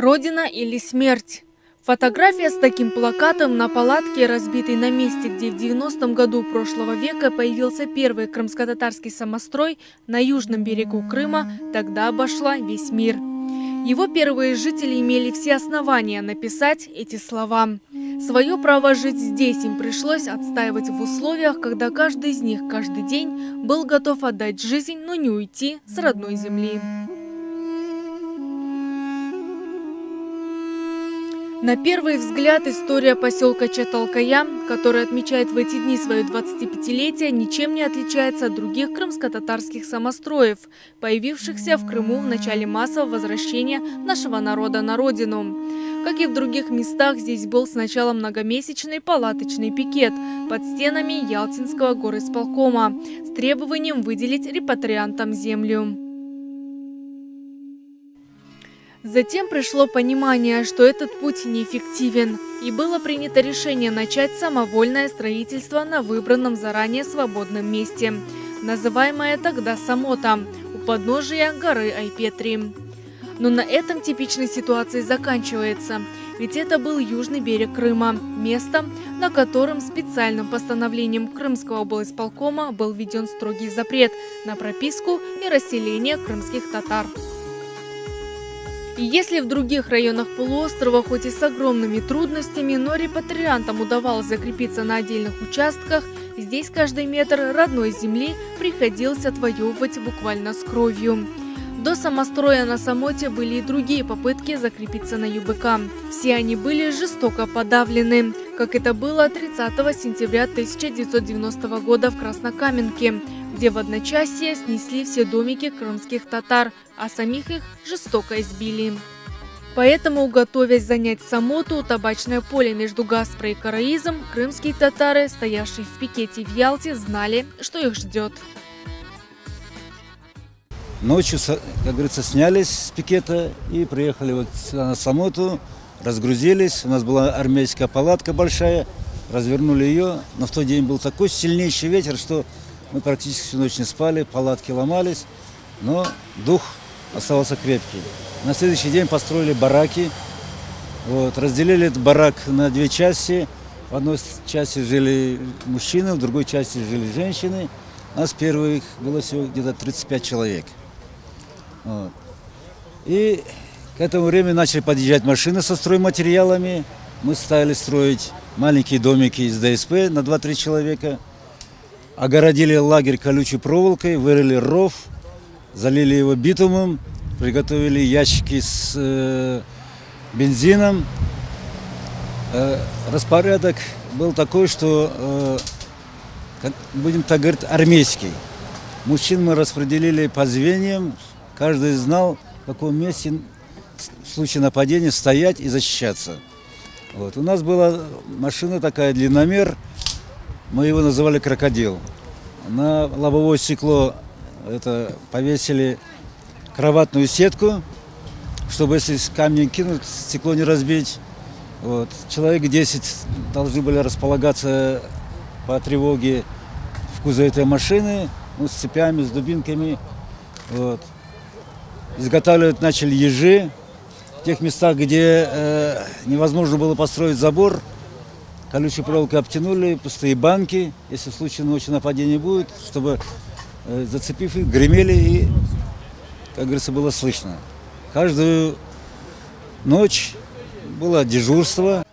Родина или смерть? Фотография с таким плакатом на палатке, разбитой на месте, где в 90-м году прошлого века появился первый крымско-татарский самострой на южном берегу Крыма, тогда обошла весь мир. Его первые жители имели все основания написать эти слова. Свое право жить здесь им пришлось отстаивать в условиях, когда каждый из них каждый день был готов отдать жизнь, но не уйти с родной земли. На первый взгляд история поселка Чаталкая, который отмечает в эти дни свое 25-летие, ничем не отличается от других крымско-татарских самостроев, появившихся в Крыму в начале массового возвращения нашего народа на родину. Как и в других местах, здесь был сначала многомесячный палаточный пикет под стенами Ялтинского горисполкома с требованием выделить репатриантам землю. Затем пришло понимание, что этот путь неэффективен, и было принято решение начать самовольное строительство на выбранном заранее свободном месте, называемое тогда Самота, у подножия горы Айпетри. Но на этом типичной ситуации заканчивается, ведь это был южный берег Крыма, место, на котором специальным постановлением Крымского облисполкома был введен строгий запрет на прописку и расселение крымских татар. И если в других районах полуострова, хоть и с огромными трудностями, но репатриантам удавалось закрепиться на отдельных участках, здесь каждый метр родной земли приходилось отвоевывать буквально с кровью. До самостроя на Самоте были и другие попытки закрепиться на ЮБК. Все они были жестоко подавлены, как это было 30 сентября 1990 года в Краснокаменке, где в одночасье снесли все домики крымских татар, а самих их жестоко избили. Поэтому, готовясь занять Самоту, табачное поле между Гаспро и Караизом, крымские татары, стоявшие в пикете в Ялте, знали, что их ждет. Ночью, как говорится, снялись с пикета и приехали вот на Самоту, разгрузились. У нас была армейская палатка большая, развернули ее. Но в тот день был такой сильнейший ветер, что мы практически всю ночь не спали, палатки ломались, но дух оставался крепкий. На следующий день построили бараки, разделили этот барак на две части. В одной части жили мужчины, в другой части жили женщины. У нас первых было всего где-то 35 человек. И к этому времени начали подъезжать машины со стройматериалами. Мы стали строить маленькие домики из ДСП на 2-3 человека. Огородили лагерь колючей проволокой, вырыли ров, залили его битумом, приготовили ящики с бензином. Распорядок был такой, что, будем так говорить, армейский. Мужчин мы распределили по звеньям, каждый знал, в каком месте в случае нападения стоять и защищаться. У нас была машина такая, длинномер. Мы его называли «Крокодил». На лобовое стекло повесили кроватную сетку, чтобы если с камнем кинуть, стекло не разбить. Человек 10 должны были располагаться по тревоге в кузове этой машины, с цепями, с дубинками. Изготавливать начали ежи. В тех местах, где невозможно было построить забор, колючей проволокой обтянули, пустые банки, если в случае ночи нападения будет, чтобы, зацепив их, гремели и, как говорится, было слышно. Каждую ночь было дежурство.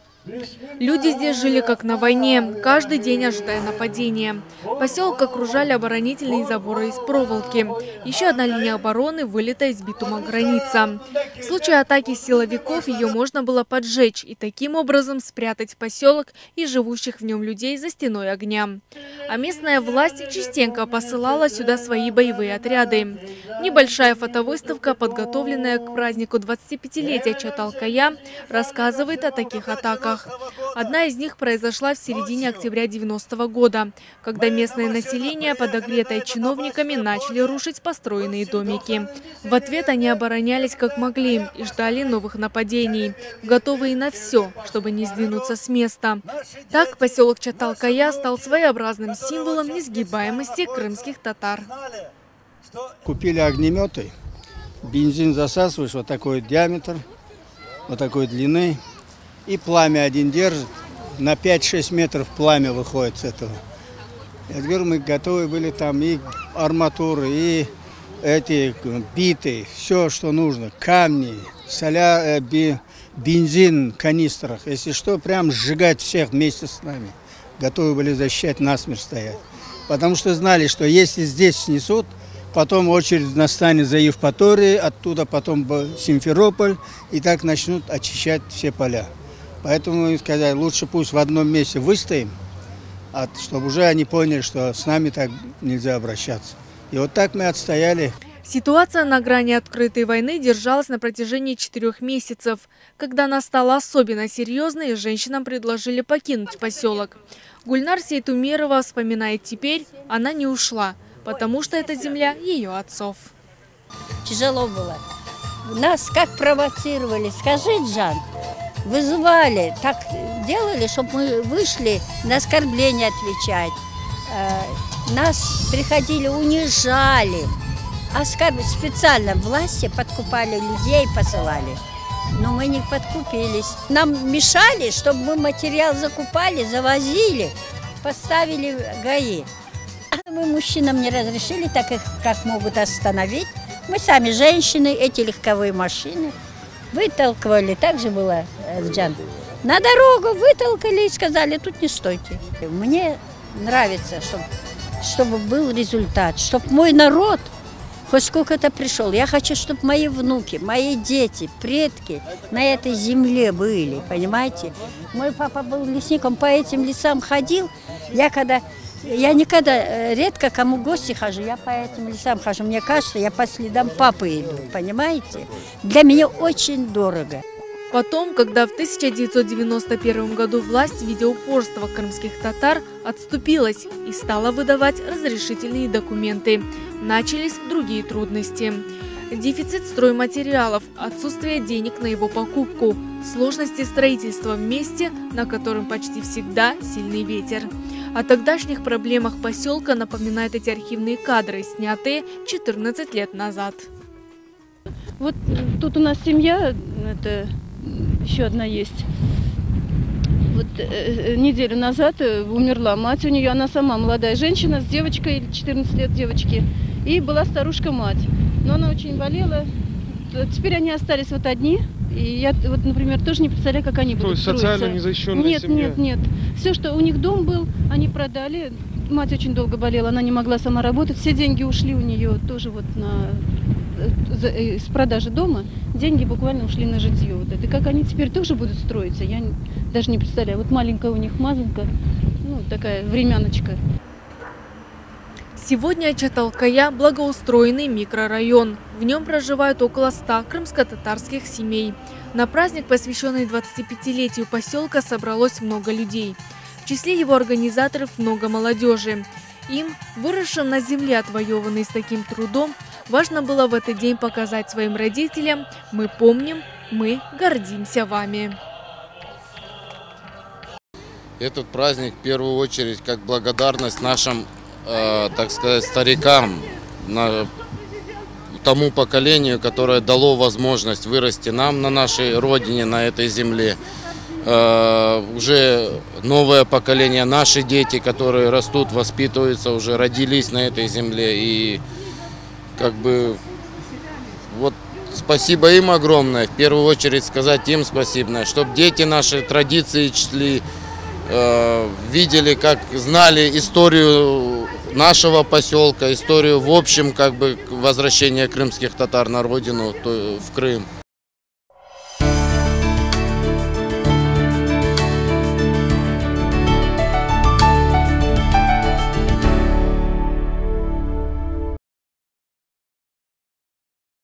Люди здесь жили как на войне, каждый день ожидая нападения. Поселок окружали оборонительные заборы из проволоки. Еще одна линия обороны вылита из битума граница. В случае атаки силовиков ее можно было поджечь и таким образом спрятать поселок и живущих в нем людей за стеной огня. А местная власть частенько посылала сюда свои боевые отряды. Небольшая фотовыставка, подготовленная к празднику 25-летия Чаталкая, рассказывает о таких атаках. Одна из них произошла в середине октября 90-го года, когда местное население, подогретое чиновниками, начали рушить построенные домики. В ответ они оборонялись как могли и ждали новых нападений, готовые на все, чтобы не сдвинуться с места. Так поселок Чаталкая стал своеобразным символом несгибаемости крымских татар. Купили огнеметы, бензин засасываешь, вот такой диаметр. вот такой длины. И пламя один держит. На 5-6 метров пламя выходит с этого. Я говорю, мы готовы были там и арматуры, и эти биты, все, что нужно, камни, бензин в канистрах. Если что, прям сжигать всех вместе с нами. Готовы были защищать, насмерть стоять. Потому что знали, что если здесь снесут, потом очередь настанет за Евпаторией, оттуда потом Симферополь, и так начнут очищать все поля. Поэтому мы сказали, лучше пусть в одном месте выстоим, чтобы уже они поняли, что с нами так нельзя обращаться. И вот так мы отстояли. Ситуация на грани открытой войны держалась на протяжении 4 месяцев. Когда она стала особенно серьезной, женщинам предложили покинуть поселок. Гульнар Сейтумерова вспоминает теперь, она не ушла, потому что эта земля ее отцов. Тяжело было. Нас как провоцировали, скажи, Джан, вызывали, так делали, чтобы мы вышли на оскорбления отвечать. Нас приходили, унижали. Специально власти подкупали людей, посылали. Но мы не подкупились. Нам мешали, чтобы мы материал закупали, завозили, поставили ГАИ. Мы мужчинам не разрешили, так их как могут остановить. Мы сами, женщины, эти легковые машины вытолкивали. Так же было, Джан. На дорогу вытолкали и сказали, тут не стойте. Мне нравится, чтобы был результат, чтобы мой народ хоть сколько-то пришел. Я хочу, чтобы мои внуки, мои дети, предки на этой земле были, понимаете? Мой папа был лесником, по этим лесам ходил. Я никогда, редко кому в гости хожу, я по этим лесам хожу. Мне кажется, я по следам папы иду, понимаете? Для меня очень дорого. Потом, когда в 1991 году власть в виде упорства крымских татар отступилась и стала выдавать разрешительные документы, начались другие трудности. Дефицит стройматериалов, отсутствие денег на его покупку, сложности строительства в месте, на котором почти всегда сильный ветер. О тогдашних проблемах поселка напоминают эти архивные кадры, снятые 14 лет назад. Вот тут у нас семья, это еще одна есть. Вот неделю назад умерла мать у нее, она сама молодая женщина с девочкой, 14 лет девочки, и была старушка-мать. Но она очень болела. Теперь они остались вот одни. И я, вот, например, тоже не представляю, как они будут строиться. Социально незащищенная семья? Нет. Все, что у них дом был, они продали. Мать очень долго болела, она не могла сама работать. Все деньги ушли у нее тоже вот с продажи дома. Деньги буквально ушли на житье. Вот это. И как они теперь тоже будут строиться, я даже не представляю. Вот маленькая у них мазанка, ну, такая времяночка. Сегодня Чаталкая – благоустроенный микрорайон. В нем проживают около 100 крымско-татарских семей. На праздник, посвященный 25-летию поселка, собралось много людей. В числе его организаторов много молодежи. Им, выросшим на земле, отвоеванной с таким трудом, важно было в этот день показать своим родителям: мы помним, мы гордимся вами. Этот праздник в первую очередь как благодарность нашим, так сказать, старикам, тому поколению, которое дало возможность вырасти нам на нашей родине, на этой земле. Уже новое поколение, наши дети, которые растут, воспитываются, уже родились на этой земле. И как бы вот спасибо им огромное. В первую очередь сказать им спасибо, чтобы дети наши традиции чтили, видели, как знали историю нашего поселка, историю в общем, как бы возвращения крымских татар на родину, в Крым.